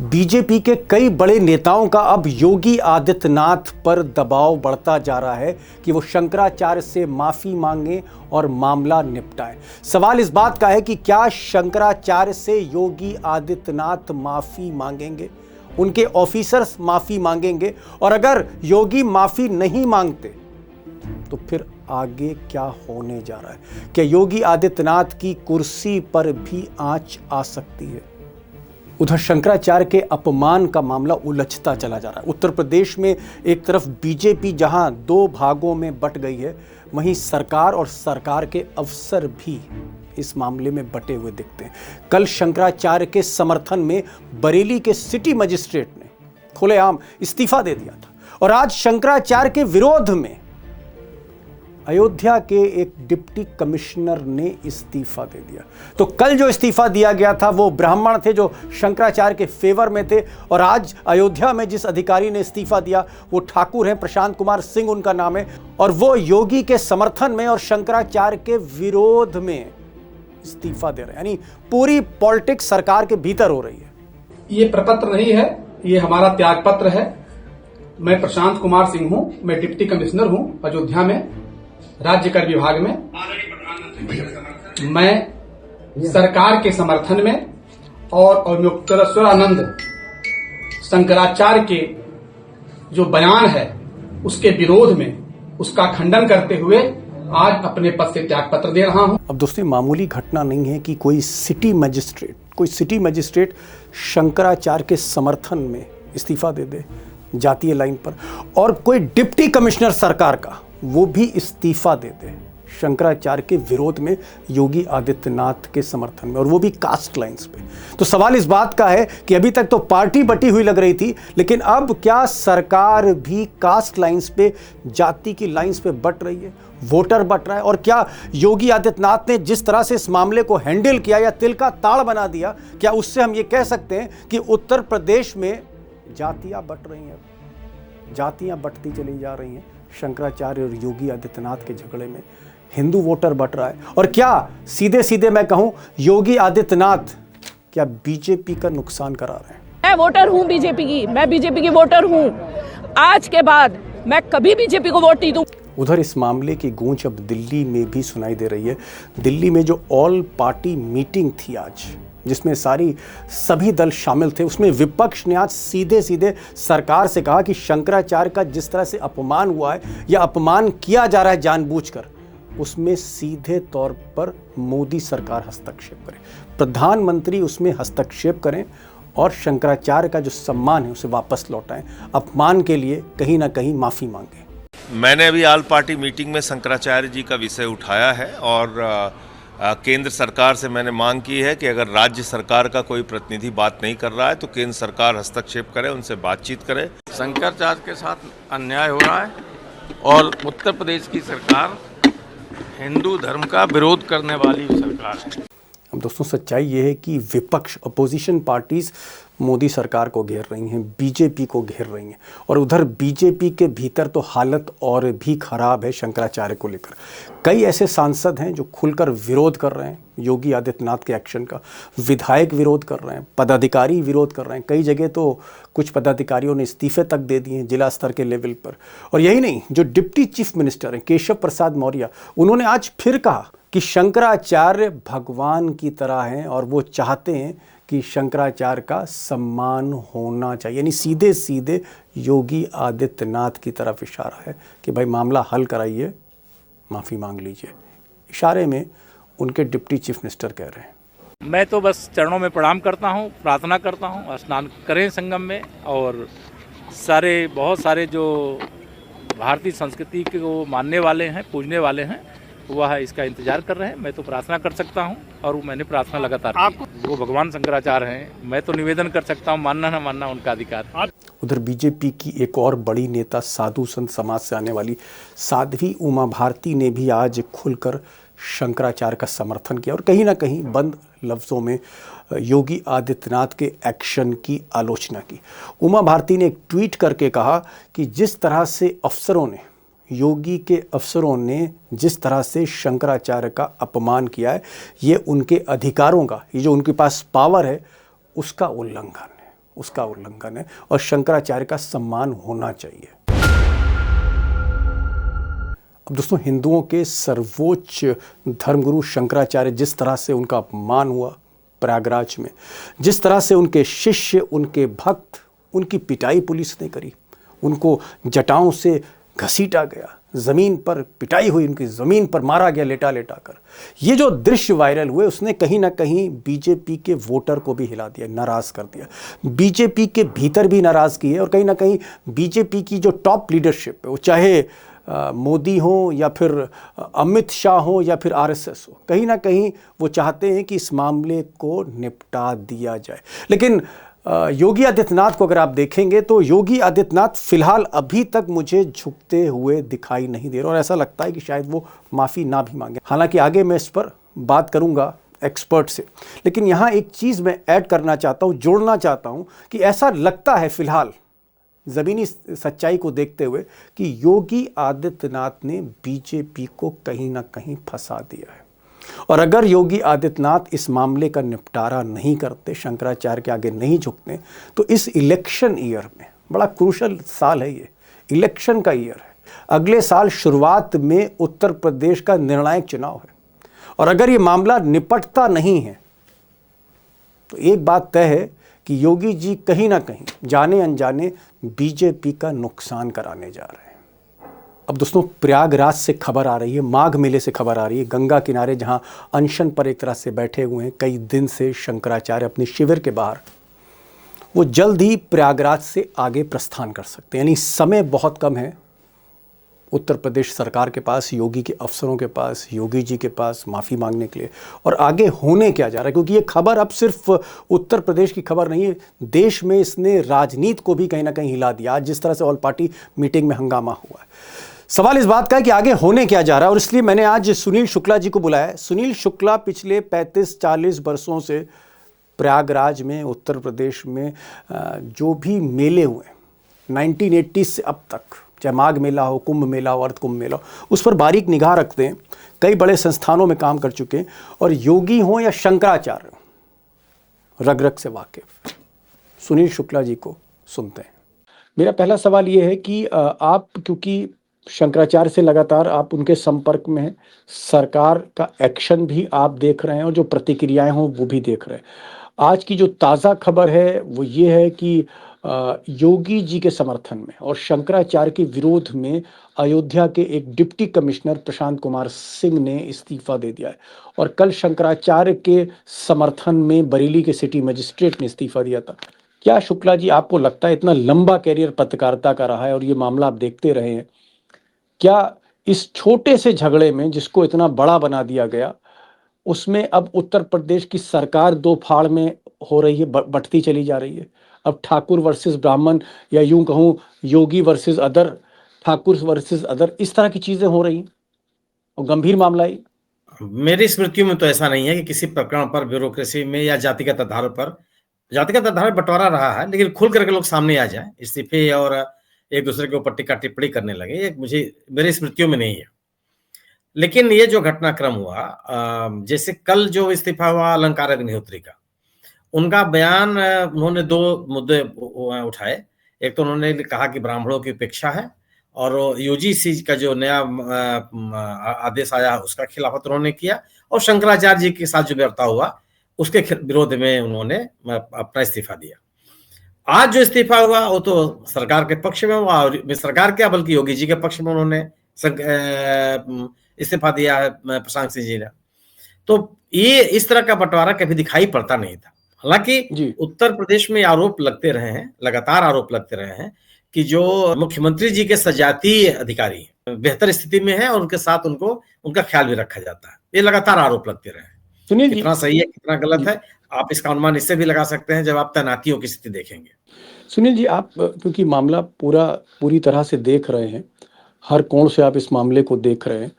BJP के कई बड़े नेताओं का अब योगी आदित्यनाथ पर दबाव बढ़ता जा रहा है कि वो शंकराचार्य से माफी मांगे और मामला निपटाएं। सवाल इस बात का है कि क्या शंकराचार्य से योगी आदित्यनाथ माफी मांगेंगे, उनके ऑफिसर्स माफी मांगेंगे, और अगर योगी माफी नहीं मांगते तो फिर आगे क्या होने जा रहा है? क्या योगी आदित्यनाथ की कुर्सी पर भी आंच आ सकती है? उधर शंकराचार्य के अपमान का मामला उलझता चला जा रहा है। उत्तर प्रदेश में एक तरफ बीजेपी जहां दो भागों में बट गई है, वहीं सरकार और सरकार के अफसर भी इस मामले में बटे हुए दिखते हैं। कल शंकराचार्य के समर्थन में बरेली के सिटी मजिस्ट्रेट ने खुलेआम इस्तीफा दे दिया था, और आज शंकराचार्य के विरोध में अयोध्या के एक डिप्टी कमिश्नर ने इस्तीफा दे दिया। तो कल जो इस्तीफा दिया गया था वो ब्राह्मण थे जो शंकराचार्य के फेवर में थे, और आज अयोध्या में जिस अधिकारी ने इस्तीफा दिया वो ठाकुर हैं, प्रशांत कुमार सिंह उनका नाम है, और वो योगी के समर्थन में और शंकराचार्य के विरोध में इस्तीफा दे रहे हैं। यानी पूरी पॉलिटिक्स सरकार के भीतर हो रही है। ये प्रपत्र नहीं है, ये हमारा त्याग पत्र है। मैं प्रशांत कुमार सिंह हूं, मैं डिप्टी कमिश्नर हूं अयोध्या में, राज्य कर विभाग में। मैं सरकार के समर्थन में और मुक्तेश्वरानंद शंकराचार्य के जो बयान है उसके विरोध में, उसका खंडन करते हुए आज अपने पद से त्याग पत्र दे रहा हूं। अब दोस्तों, मामूली घटना नहीं है कि कोई सिटी मजिस्ट्रेट शंकराचार्य के समर्थन में इस्तीफा दे दे जातीय लाइन पर, और कोई डिप्टी कमिश्नर सरकार का वो भी इस्तीफा दे दे शंकराचार्य के विरोध में योगी आदित्यनाथ के समर्थन में, और वो भी कास्ट लाइंस पे। तो सवाल इस बात का है कि अभी तक तो पार्टी बटी हुई लग रही थी, लेकिन अब क्या सरकार भी कास्ट लाइंस पे, जाति की लाइंस पे बट रही है, वोटर बट रहा है? और क्या योगी आदित्यनाथ ने जिस तरह से इस मामले को हैंडल किया या तिल का ताड़ बना दिया, क्या उससे हम ये कह सकते हैं कि उत्तर प्रदेश में जातियां बट रही हैं, जातियां बटती चली जा रही हैं? शंकराचार्य और योगी आदित्यनाथ के झगड़े में हिंदू वोटर बट रहा है। और क्या सीधे सीधे मैं कहूं, योगी आदित्यनाथ क्या बीजेपी का नुकसान करा रहे हैं? मैं वोटर हूं बीजेपी की, मैं बीजेपी की वोटर हूं। आज के बाद मैं कभी बीजेपी को वोट नहीं दूं। उधर इस मामले की गूंज अब दिल्ली में भी सुनाई दे रही है। दिल्ली में जो ऑल पार्टी मीटिंग थी आज, जिसमें सभी दल शामिल थे, उसमें विपक्ष ने आज सीधे सीधे सरकार से कहा कि शंकराचार्य का जिस तरह से अपमान हुआ है या अपमान किया जा रहा है जानबूझकर, उसमें सीधे तौर पर मोदी सरकार हस्तक्षेप करे, प्रधानमंत्री उसमें हस्तक्षेप करें और शंकराचार्य का जो सम्मान है उसे वापस लौटाएं, अपमान के लिए कहीं ना कहीं माफी मांगे। मैंने अभी ऑल पार्टी मीटिंग में शंकराचार्य जी का विषय उठाया है, और केंद्र सरकार से मैंने मांग की है कि अगर राज्य सरकार का कोई प्रतिनिधि बात नहीं कर रहा है तो केंद्र सरकार हस्तक्षेप करे, उनसे बातचीत करे। शंकराचार्य के साथ अन्याय हो रहा है और उत्तर प्रदेश की सरकार हिंदू धर्म का विरोध करने वाली सरकार है। अब दोस्तों, सच्चाई ये है कि विपक्ष, अपोजिशन पार्टीज मोदी सरकार को घेर रही हैं, बीजेपी को घेर रही हैं, और उधर बीजेपी के भीतर तो हालत और भी खराब है शंकराचार्य को लेकर। कई ऐसे सांसद हैं जो खुलकर विरोध कर रहे हैं योगी आदित्यनाथ के एक्शन का, विधायक विरोध कर रहे हैं, पदाधिकारी विरोध कर रहे हैं। कई जगह तो कुछ पदाधिकारियों ने इस्तीफे तक दे दिए हैं जिला स्तर के लेवल पर। और यही नहीं, जो डिप्टी चीफ मिनिस्टर हैं केशव प्रसाद मौर्य, उन्होंने आज फिर कहा कि शंकराचार्य भगवान की तरह हैं और वो चाहते हैं कि शंकराचार्य का सम्मान होना चाहिए। यानी सीधे सीधे योगी आदित्यनाथ की तरफ इशारा है कि भाई मामला हल कराइए, माफ़ी मांग लीजिए। इशारे में उनके डिप्टी चीफ मिनिस्टर कह रहे हैं। मैं तो बस चरणों में प्रणाम करता हूँ, प्रार्थना करता हूँ, स्नान करें संगम में, और बहुत सारे जो भारतीय संस्कृति को मानने वाले हैं, पूजने वाले हैं, वह इसका इंतजार कर रहे हैं। मैं तो प्रार्थना कर सकता हूं, और मैंने प्रार्थना लगातार की। वो भगवान शंकराचार्य हैं, मैं तो निवेदन कर सकता हूं, मानना ना मानना उनका अधिकार। उधर बीजेपी की एक और बड़ी नेता, साधु संत समाज से आने वाली साध्वी उमा भारती ने भी आज खुलकर शंकराचार्य का समर्थन किया और कहीं ना कहीं बंद लफ्ज़ों में योगी आदित्यनाथ के एक्शन की आलोचना की। उमा भारती ने एक ट्वीट करके कहा कि जिस तरह से योगी के अफसरों ने जिस तरह से शंकराचार्य का अपमान किया है, ये उनके अधिकारों का, ये जो उनके पास पावर है, उसका उल्लंघन है। उसका उल्लंघन है और शंकराचार्य का सम्मान होना चाहिए। अब दोस्तों, हिंदुओं के सर्वोच्च धर्मगुरु शंकराचार्य, जिस तरह से उनका अपमान हुआ प्रयागराज में, जिस तरह से उनके शिष्य, उनके भक्त, उनकी पिटाई पुलिस ने करी, उनको जटाओं से घसीटा गया, ज़मीन पर पिटाई हुई, उनकी ज़मीन पर मारा गया लेटा लेटा कर, ये जो दृश्य वायरल हुए उसने कहीं ना कहीं बीजेपी के वोटर को भी हिला दिया, नाराज़ कर दिया। बीजेपी के भीतर भी नाराज़गी है और कहीं ना कहीं बीजेपी की जो टॉप लीडरशिप है, वो चाहे मोदी हो या फिर अमित शाह हो या फिर आरएसएस हो, कहीं ना कहीं वो चाहते हैं कि इस मामले को निपटा दिया जाए। लेकिन योगी आदित्यनाथ को अगर आप देखेंगे तो योगी आदित्यनाथ फिलहाल अभी तक मुझे झुकते हुए दिखाई नहीं दे रहे और ऐसा लगता है कि शायद वो माफ़ी ना भी मांगे। हालांकि आगे मैं इस पर बात करूंगा एक्सपर्ट से, लेकिन यहाँ एक चीज़ मैं ऐड करना चाहता हूँ, जोड़ना चाहता हूँ कि ऐसा लगता है फिलहाल ज़मीनी सच्चाई को देखते हुए कि योगी आदित्यनाथ ने बीजेपी को कहीं ना कहीं फंसा दिया है। और अगर योगी आदित्यनाथ इस मामले का निपटारा नहीं करते, शंकराचार्य के आगे नहीं झुकते, तो इस इलेक्शन ईयर में, बड़ा क्रूशल साल है ये, इलेक्शन का ईयर है, अगले साल शुरुआत में उत्तर प्रदेश का निर्णायक चुनाव है, और अगर ये मामला निपटता नहीं है तो एक बात तय है कि योगी जी कहीं ना कहीं जाने अनजाने बीजेपी का नुकसान कराने जा रहे हैं। अब दोस्तों, प्रयागराज से खबर आ रही है, माघ मेले से खबर आ रही है, गंगा किनारे जहां अनशन पर एक तरह से बैठे हुए हैं कई दिन से शंकराचार्य अपने शिविर के बाहर, वो जल्द ही प्रयागराज से आगे प्रस्थान कर सकते हैं। यानी समय बहुत कम है उत्तर प्रदेश सरकार के पास, योगी के अफसरों के पास, योगी जी के पास माफ़ी मांगने के लिए। और आगे होने क्या जा रहा है, क्योंकि ये खबर अब सिर्फ उत्तर प्रदेश की खबर नहीं है, देश में इसने राजनीति को भी कहीं ना कहीं हिला दिया। आज जिस तरह से ऑल पार्टी मीटिंग में हंगामा हुआ है, सवाल इस बात का है कि आगे होने क्या जा रहा है। और इसलिए मैंने आज सुनील शुक्ला जी को बुलाया है। सुनील शुक्ला पिछले 35-40 वर्षों से प्रयागराज में, उत्तर प्रदेश में जो भी मेले हुए 1980 से अब तक, चाहे माघ मेला हो, कुंभ मेला हो, अर्ध कुंभ मेला हो, उस पर बारीक निगाह रखते हैं। कई बड़े संस्थानों में काम कर चुके हैं और योगी हों या शंकराचार्य हो, रग रग से वाकिफ सुनील शुक्ला जी को सुनते हैं। मेरा पहला सवाल ये है कि आप, क्योंकि शंकराचार्य से लगातार आप उनके संपर्क में हैं, सरकार का एक्शन भी आप देख रहे हैं और जो प्रतिक्रियाएं हों वो भी देख रहे हैं। आज की जो ताज़ा खबर है वो ये है कि योगी जी के समर्थन में और शंकराचार्य के विरोध में अयोध्या के एक डिप्टी कमिश्नर प्रशांत कुमार सिंह ने इस्तीफा दे दिया है और कल शंकराचार्य के समर्थन में बरेली के सिटी मजिस्ट्रेट ने इस्तीफा दिया था। क्या शुक्ला जी, आपको लगता है, इतना लंबा कैरियर पत्रकारिता का रहा है और ये मामला आप देखते रहे हैं, क्या इस छोटे से झगड़े में जिसको इतना बड़ा बना दिया गया, उसमें अब उत्तर प्रदेश की सरकार दो फाड़ में हो रही है, बंटती चली जा रही है? अब ठाकुर वर्सेस ब्राह्मण, या यूं कहूं Yogi versus other, Thakur versus other, इस तरह की चीजें हो रही और गंभीर मामला है। मेरी स्मृतियों में तो ऐसा नहीं है कि किसी प्रकरण पर ब्यूरोक्रेसी में या जातिगत आधार पर बंटवारा रहा है, लेकिन खुल करके लोग सामने आ जाए, इस्तीफे और एक दूसरे के ऊपर टिक्का टिप्पणी करने लगे, ये मेरी स्मृतियों में नहीं है। लेकिन ये जो घटनाक्रम हुआ, जैसे कल जो इस्तीफा हुआ अलंकार अग्निहोत्री का, उनका बयान, उन्होंने दो मुद्दे उठाए। एक तो उन्होंने कहा कि ब्राह्मणों की उपेक्षा है, और यूजीसी का जो नया आदेश आया उसका खिलाफत उन्होंने किया, और शंकराचार्य जी के साथ जो बर्ताव हुआ उसके विरोध में उन्होंने अपना इस्तीफा दिया। आज जो इस्तीफा हुआ वो तो सरकार के पक्ष में हुआ, और सरकार क्या बल्कि योगी जी के पक्ष में उन्होंने इस्तीफा दिया है प्रशांत सिंह जी ने। तो ये इस तरह का बंटवारा कभी दिखाई पड़ता नहीं था। हालांकि उत्तर प्रदेश में आरोप लगते रहे हैं, लगातार आरोप लगते रहे हैं कि जो मुख्यमंत्री जी के सजातीय अधिकारी बेहतर स्थिति में है और उनके साथ उनका ख्याल भी रखा जाता है। ये लगातार आरोप लगते रहे हैं। सुनील, कितना सही है कितना गलत है आप इसका अनुमान इससे भी लगा सकते हैं जब आप तैनातियों की स्थिति देखेंगे। सुनील जी, आप क्योंकि मामला पूरी तरह से देख रहे हैं, हर कोण से आप इस मामले को देख रहे हैं,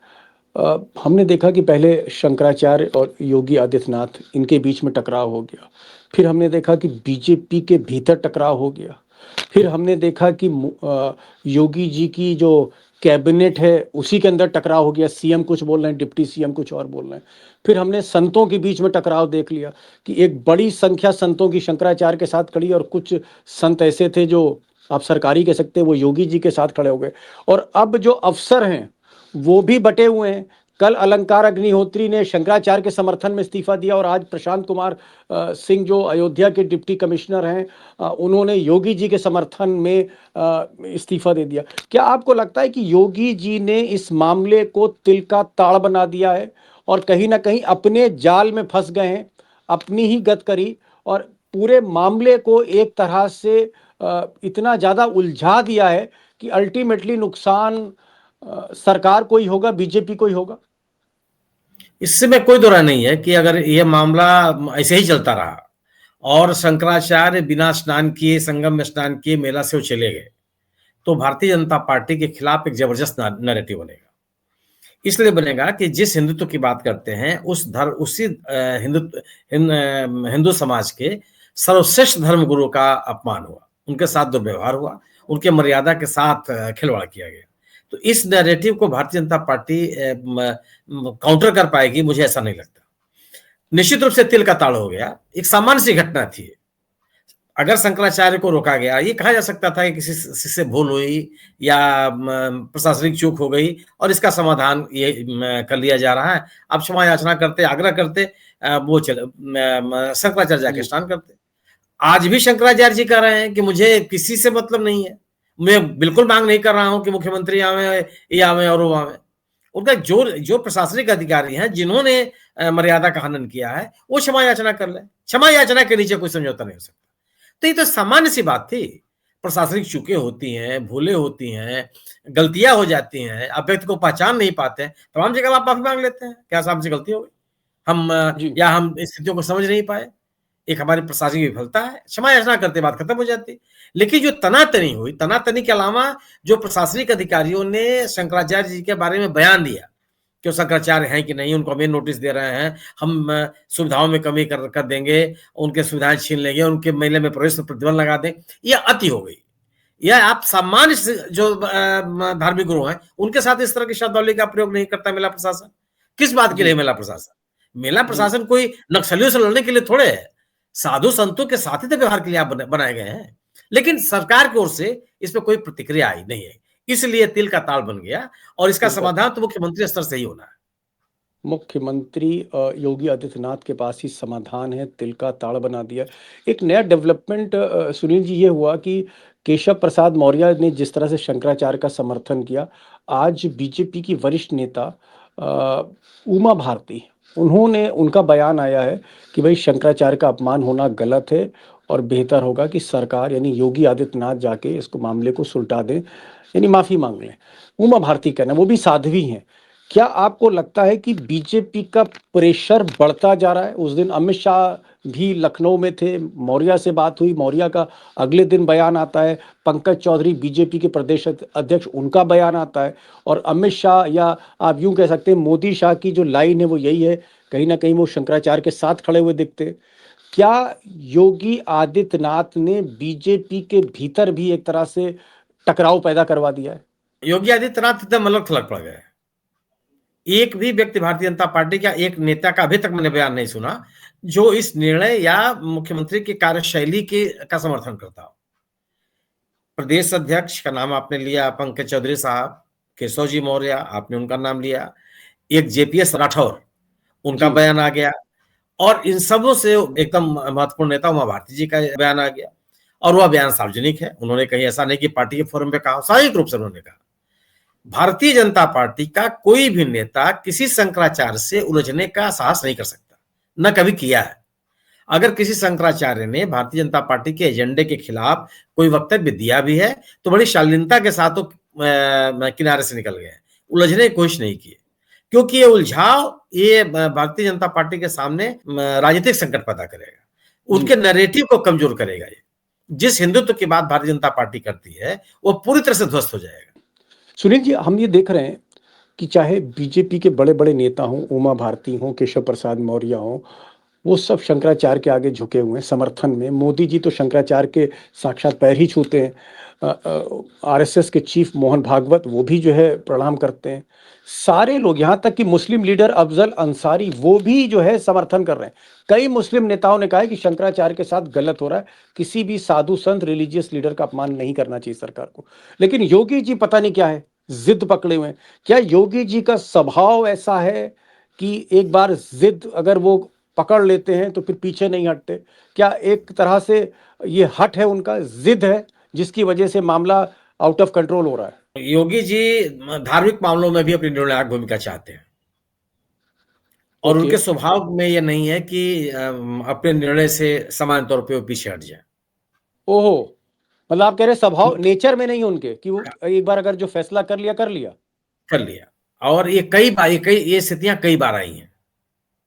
हमने देखा कि पहले शंकराचार्य और योगी आदित्यनाथ, इनके बीच में टकराव हो गया, फिर हमने देखा कि बीजेपी के भीतर टकराव हो गया, फिर हमने देखा कि योगी जी की जो कैबिनेट है उसी के अंदर टकराव हो गया, सीएम कुछ बोल रहे हैं, डिप्टी सीएम कुछ और बोल रहे हैं। फिर हमने संतों के बीच में टकराव देख लिया कि एक बड़ी संख्या संतों की शंकराचार्य के साथ खड़ी और कुछ संत ऐसे थे जो आप सरकारी कह सकते हैं वो योगी जी के साथ खड़े हो गए। और अब जो अफसर हैं वो भी बटे हुए हैं। कल अलंकार अग्निहोत्री ने शंकराचार्य के समर्थन में इस्तीफा दिया और आज प्रशांत कुमार सिंह जो अयोध्या के डिप्टी कमिश्नर हैं उन्होंने योगी जी के समर्थन में इस्तीफा दे दिया। क्या आपको लगता है कि योगी जी ने इस मामले को तिल का ताड़ बना दिया है और कहीं ना कहीं अपने जाल में फंस गए हैं, अपनी ही गत करी और पूरे मामले को एक तरह से इतना ज़्यादा उलझा दिया है कि अल्टीमेटली नुकसान सरकार को ही होगा, बीजेपी को ही होगा? इससे में कोई दो राय नहीं है कि अगर यह मामला ऐसे ही चलता रहा और शंकराचार्य बिना स्नान किए, संगम में स्नान किए मेला से वो चले गए, तो भारतीय जनता पार्टी के खिलाफ एक जबरदस्त नैरेटिव बनेगा। इसलिए बनेगा कि जिस हिंदुत्व की बात करते हैं उसी हिंदू समाज के सर्वश्रेष्ठ धर्म गुरु का अपमान हुआ, उनके साथ दुर्व्यवहार हुआ, उनके मर्यादा के साथ खिलवाड़ किया गया। तो इस नैरेटिव को भारतीय जनता पार्टी काउंटर कर पाएगी, मुझे ऐसा नहीं लगता। निश्चित रूप से तिल का ताड़ हो गया, एक सामान्य सी घटना थी। अगर शंकराचार्य को रोका गया, ये कहा जा सकता था कि किसी से भूल हुई या प्रशासनिक चूक हो गई और इसका समाधान ये कर लिया जा रहा है। अब क्षमा याचना करते, आग्रह करते, वो शंकराचार्य जाके स्नान करते। आज भी शंकराचार्य जी कह रहे हैं कि मुझे किसी से मतलब नहीं है, मैं बिल्कुल मांग नहीं कर रहा हूं कि मुख्यमंत्री आवे, ये आवे और वो आवे। उनका जो प्रशासनिक अधिकारी हैं जिन्होंने मर्यादा का हनन किया है वो क्षमा याचना कर ले। क्षमा याचना के नीचे कोई समझौता नहीं हो सकता। तो ये तो सामान्य सी बात थी। प्रशासनिक चूकें होती हैं, भूलें होती हैं, गलतियां हो जाती हैं, आप व्यक्ति को पहचान नहीं पाते हैं, तमाम जगह आप माफी मांग लेते हैं, क्या साहब से गलती हो गई, हम स्थितियों को समझ नहीं पाए, एक हमारी प्रशासनिक विफलता है, क्षमा याचना करते बात खत्म हो जाती। लेकिन जो तनातनी हुई, तनातनी के अलावा जो प्रशासनिक अधिकारियों ने शंकराचार्य जी के बारे में बयान दिया कि वो शंकराचार्य हैं कि नहीं, उनको हमें नोटिस दे रहे हैं, हम सुविधाओं में कमी कर देंगे, उनके सुविधाएं छीन लेंगे, उनके मेले में प्रवेश पर प्रतिबंध लगा दें, यह अति हो गई। यह आप सामान्य जो धार्मिक गुरु हैं उनके साथ इस तरह की शब्दावली का प्रयोग नहीं करता मेला प्रशासन। किस बात के लिए मेला प्रशासन? मेला प्रशासन कोई नक्सलियों से लड़ने के लिए थोड़े है, साधु संतों के साथ ही तो व्यवहार के लिए आप बनाए गए हैं। लेकिन सरकार की ओर से इस पर कोई प्रतिक्रिया आई नहीं है, इसलिए तिल का ताड़ बन गया और इसका समाधान तो मुख्यमंत्री स्तर से ही होना है। मुख्यमंत्री योगी आदित्यनाथ के पास ही समाधान है, तिल का ताड़ बना दिया। एक नया डेवलपमेंट सुनील जी ये हुआ कि केशव प्रसाद मौर्य ने जिस तरह से शंकराचार्य का समर्थन किया, आज बीजेपी की वरिष्ठ नेता उमा भारती, उनका बयान आया है कि भाई शंकराचार्य का अपमान होना गलत है और बेहतर होगा कि सरकार यानी योगी आदित्यनाथ जाके इसको मामले को सुलटा दें, यानी माफी मांग लें। उमा भारती कहना, वो भी साध्वी हैं। क्या आपको लगता है कि बीजेपी का प्रेशर बढ़ता जा रहा है? उस दिन अमित शाह भी लखनऊ में थे, मौर्य से बात हुई, मौर्य का अगले दिन बयान आता है, पंकज चौधरी बीजेपी के प्रदेश अध्यक्ष, उनका बयान आता है, और अमित शाह या आप यूं कह सकते हैं मोदी शाह की जो लाइन है वो यही है, कहीं ना कहीं वो शंकराचार्य के साथ खड़े हुए दिखते। क्या योगी आदित्यनाथ ने बीजेपी के भीतर भी एक तरह से टकराव पैदा करवा दिया है? योगी आदित्यनाथ एकदम अलग थलग पड़ गए। एक भी व्यक्ति भारतीय जनता पार्टी का एक नेता का अभी तक मैंने बयान नहीं सुना जो इस निर्णय या मुख्यमंत्री की कार्यशैली का समर्थन करता हो। प्रदेश अध्यक्ष का नाम आपने लिया, पंकज चौधरी साहब, केशव जी मौर्य आपने उनका नाम लिया, एक जेपीएस राठौर उनका बयान आ गया, और इन सबों से एकदम महत्वपूर्ण नेता उमा भारती जी का बयान आ गया, और वह बयान सार्वजनिक है। उन्होंने कहीं ऐसा नहीं कि पार्टी के फोरम पे कहा, सार्वजनिक रूप से उन्होंने कहा भारतीय जनता पार्टी का कोई भी नेता किसी शंकराचार्य से उलझने का साहस नहीं कर सकता, न कभी किया है। अगर किसी शंकराचार्य ने भारतीय जनता पार्टी के एजेंडे के खिलाफ कोई वक्तव्य दिया भी है तो बड़ी शालीनता के साथ तो किनारे से निकल गए, उलझने की कोशिश नहीं की, क्योंकि ये उलझाव ये भारतीय जनता पार्टी के सामने राजनीतिक संकट पैदा करेगा, उनके नैरेटिव को कमजोर करेगा। ये जिस हिंदुत्व की बात भारतीय जनता पार्टी करती है वो पूरी तरह से ध्वस्त हो जाएगा। सुनील जी, हम ये देख रहे हैं कि चाहे बीजेपी के बड़े बड़े नेता हों, उमा भारती हों, केशव प्रसाद मौर्य हों, वो सब शंकराचार्य के आगे झुके हुए हैं समर्थन में। मोदी जी तो शंकराचार्य के साक्षात पैर ही छूते हैं। आरएसएस के चीफ मोहन भागवत वो भी जो है प्रणाम करते हैं। सारे लोग, यहाँ तक कि मुस्लिम लीडर अफजल अंसारी वो भी जो है समर्थन कर रहे हैं। कई मुस्लिम नेताओं ने कहा है कि शंकराचार्य के साथ गलत हो रहा है, किसी भी साधु संत रिलीजियस लीडर का अपमान नहीं करना चाहिए सरकार को। लेकिन योगी जी पता नहीं क्या है, जिद पकड़े हुए हैं। क्या योगी जी का स्वभाव ऐसा है कि एक बार जिद अगर वो पकड़ लेते हैं तो फिर पीछे नहीं हटते? क्या एक तरह से ये हट है उनका, जिद है, जिसकी वजह से मामला आउट ऑफ कंट्रोल हो रहा है? योगी जी धार्मिक मामलों में भी अपनी निर्णायक भूमिका चाहते हैं और ओके। उनके स्वभाव में यह नहीं है कि अपने निर्णय से सामान्य तौर पे वो पीछे हट जाए। ओहो, मतलब आप कह रहे स्वभाव, नेचर में नहीं उनके कि वो एक बार अगर जो फैसला कर लिया कर लिया। कर लिया। और ये कई बार ये स्थितियां कई बार आई हैं,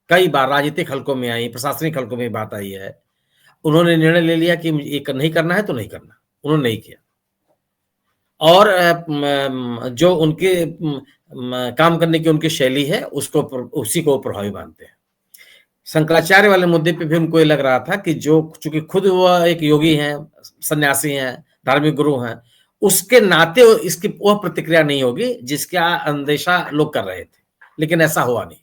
कई बार राजनीतिक हलकों में आई, प्रशासनिक हलकों में बात आई है। उन्होंने निर्णय ले लिया कि ये नहीं करना है तो नहीं करना, उन्होंने नहीं किया। और जो उनके काम करने की उनकी शैली है उसको उसी को प्रभावी मानते हैं। शंकराचार्य वाले मुद्दे पे भी उनको ये लग रहा था कि जो चूंकि खुद वह एक योगी हैं, सन्यासी हैं, धार्मिक गुरु हैं, उसके नाते इसकी वह प्रतिक्रिया नहीं होगी जिसका अंदेशा लोग कर रहे थे, लेकिन ऐसा हुआ नहीं।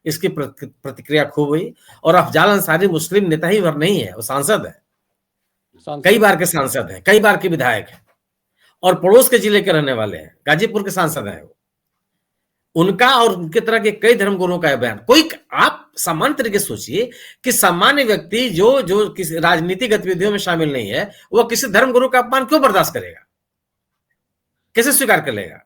इसकी प्रतिक्रिया खूब हुई। और अफजाल अंसारी मुस्लिम नेता ही भर नहीं है, वो सांसद है, कई बार के सांसद हैं, कई बार के विधायक हैं और पड़ोस के जिले के रहने वाले हैं, गाजीपुर के सांसद हैं वो। उनका और उनके तरह के कई धर्मगुरुओं का बयान, कोई आप सामान्य तरीके से सोचिए कि सामान्य व्यक्ति जो किसी राजनीतिक गतिविधियों में शामिल नहीं है, वह किसी धर्मगुरु का अपमान क्यों बर्दाश्त करेगा, कैसे स्वीकार कर लेगा?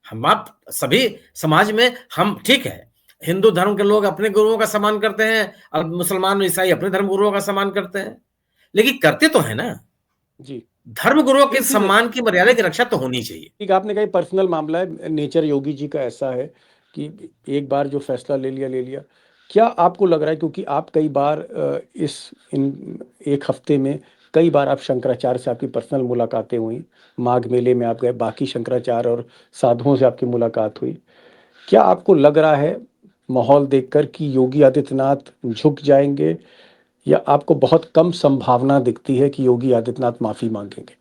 हम आप सभी समाज में हम ठीक है, हिंदू धर्म के लोग अपने गुरुओं का सम्मान करते हैं और मुसलमान ईसाई अपने धर्म गुरुओं का सम्मान करते हैं, लेकिन करते तो है ना जी। धर्म गुरुओं के सम्मान की मर्यादा की रक्षा तो होनी चाहिए। ठीक, आपने कहा पर्सनल मामला है, नेचर योगी जी का ऐसा है कि एक बार जो फैसला ले लिया। क्या आपको लग रहा है, क्योंकि आप कई बार इन एक हफ्ते में कई बार आप शंकराचार्य से आपकी पर्सनल मुलाकातें हुई, माघ मेले में आप गए, बाकी शंकराचार्य और साधुओं से आपकी मुलाकात हुई, क्या आपको लग रहा है माहौल देखकर कि योगी आदित्यनाथ झुक जाएंगे, या आपको बहुत कम संभावना दिखती है कि योगी आदित्यनाथ माफी मांगेंगे?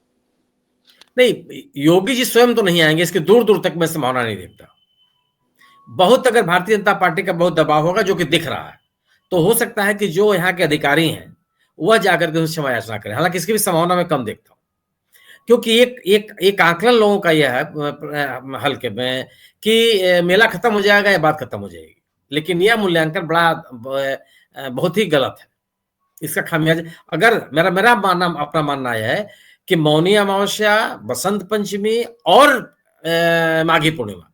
नहीं, योगी जी स्वयं तो नहीं आएंगे, इसके दूर दूर तक मैं संभावना नहीं देखता। बहुत अगर भारतीय जनता पार्टी का बहुत दबाव होगा, जो कि दिख रहा है, तो हो सकता है कि जो यहाँ के अधिकारी हैं वह जाकर के उनसे क्षमा याचना करें। हालांकि इसकी भी संभावना मैं कम देखता हूँ, क्योंकि एक आकलन लोगों का यह है हल्के में कि मेला खत्म हो जाएगा या बात खत्म हो जाएगी, लेकिन यह मूल्यांकन बहुत ही गलत है। इसका खामियाजा अगर मेरा अपना मानना यह है कि मौनी अमावस्या, बसंत पंचमी और माघी पूर्णिमा,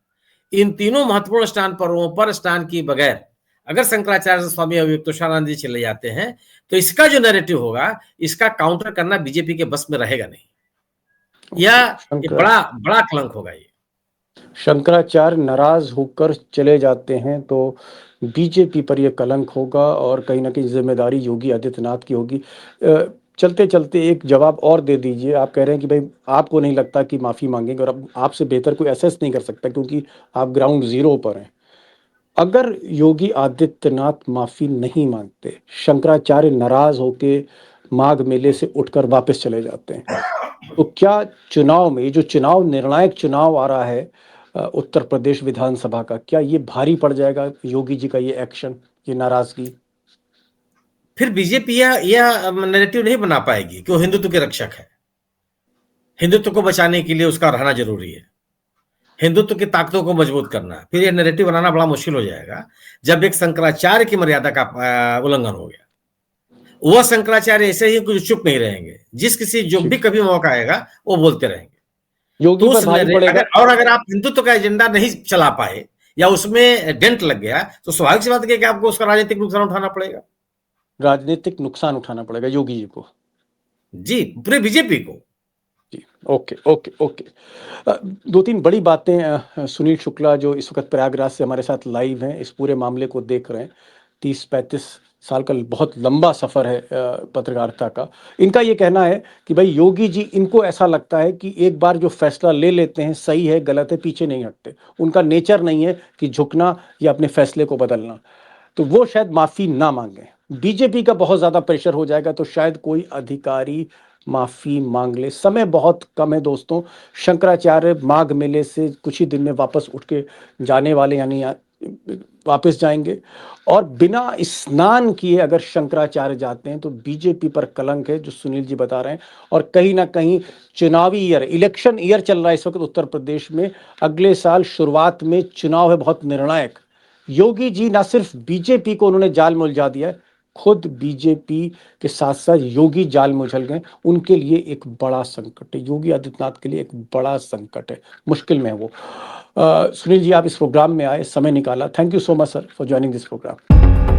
इन तीनों महत्वपूर्ण स्नान पर्वों पर स्नान किए बगैर अगर शंकराचार्य स्वामी अविवेकानंद जी चले जाते हैं, तो इसका जो नैरेटिव होगा, इसका काउंटर करना बीजेपी के बस में रहेगा नहीं। यह बड़ा कलंक होगा। ये शंकराचार्य नाराज होकर चले जाते हैं तो बीजेपी पर यह कलंक होगा और कहीं ना कहीं जिम्मेदारी योगी आदित्यनाथ की होगी। चलते चलते एक जवाब और दे दीजिए। आप कह रहे हैं कि भाई आपको नहीं लगता कि माफ़ी मांगेंगे, और अब आपसे बेहतर कोई असेस नहीं कर सकता क्योंकि आप ग्राउंड जीरो पर हैं। अगर योगी आदित्यनाथ माफ़ी नहीं मांगते, शंकराचार्य नाराज होके माघ मेले से उठकर वापस चले जाते हैं, तो क्या चुनाव में, ये जो चुनाव निर्णायक चुनाव आ रहा है उत्तर प्रदेश विधानसभा का, क्या ये भारी पड़ जाएगा योगी जी का ये एक्शन, ये नाराजगी? फिर बीजेपी यह नैरेटिव नहीं बना पाएगी कि वो हिंदुत्व के रक्षक है। हिंदुत्व को बचाने के लिए उसका रहना जरूरी है, हिंदुत्व की ताकतों को मजबूत करना। फिर यह नैरेटिव बनाना बड़ा मुश्किल हो जाएगा जब एक शंकराचार्य की मर्यादा का उल्लंघन हो गया। वह शंकराचार्य ऐसे ही कुछ चुप नहीं रहेंगे, जो भी कभी मौका आएगा वो बोलते रहेंगे। योगी पर भारी पड़ेगा। और अगर आप हिंदुत्व का एजेंडा नहीं चला पाए या उसमें डेंट लग गया, तो स्वाभाविक सी बात है कि आपको उसका राजनीतिक नुकसान उठाना पड़ेगा। राजनीतिक नुकसान उठाना पड़ेगा योगी जी को? जी, पूरे बीजेपी को। जी, ओके ओके ओके। दो तीन बड़ी बातें सुनील शुक्ला जो इस वक्त प्रयागराज से हमारे साथ लाइव हैं, इस पूरे मामले को देख रहे हैं। 30-35 साल का बहुत लंबा सफ़र है पत्रकारिता का। इनका ये कहना है कि भाई योगी जी, इनको ऐसा लगता है कि एक बार जो फैसला ले लेते हैं, सही है गलत है, पीछे नहीं हटते। उनका नेचर नहीं है कि झुकना या अपने फैसले को बदलना। तो वो शायद माफी ना मांगे। बीजेपी का बहुत ज्यादा प्रेशर हो जाएगा तो शायद कोई अधिकारी माफी मांग ले। समय बहुत कम है दोस्तों। शंकराचार्य माघ मेले से कुछ ही दिन में वापस उठ के जाने वाले, यानी वापस जाएंगे। और बिना स्नान किए अगर शंकराचार्य जाते हैं तो बीजेपी पर कलंक है, जो सुनील जी बता रहे हैं। और कहीं ना कहीं चुनावी ईयर, इलेक्शन ईयर चल रहा है इस वक्त उत्तर प्रदेश में। अगले साल शुरुआत में चुनाव है बहुत निर्णायक। योगी जी ना सिर्फ बीजेपी को उन्होंने जाल में उलझा दिया है, खुद बीजेपी के साथ साथ योगी जाल में उलझ गए। उनके लिए एक बड़ा संकट है, योगी आदित्यनाथ के लिए एक बड़ा संकट है, मुश्किल में है वो। सुनील जी, आप इस प्रोग्राम में आए, समय निकाला, thank you so much sir for joining this programme.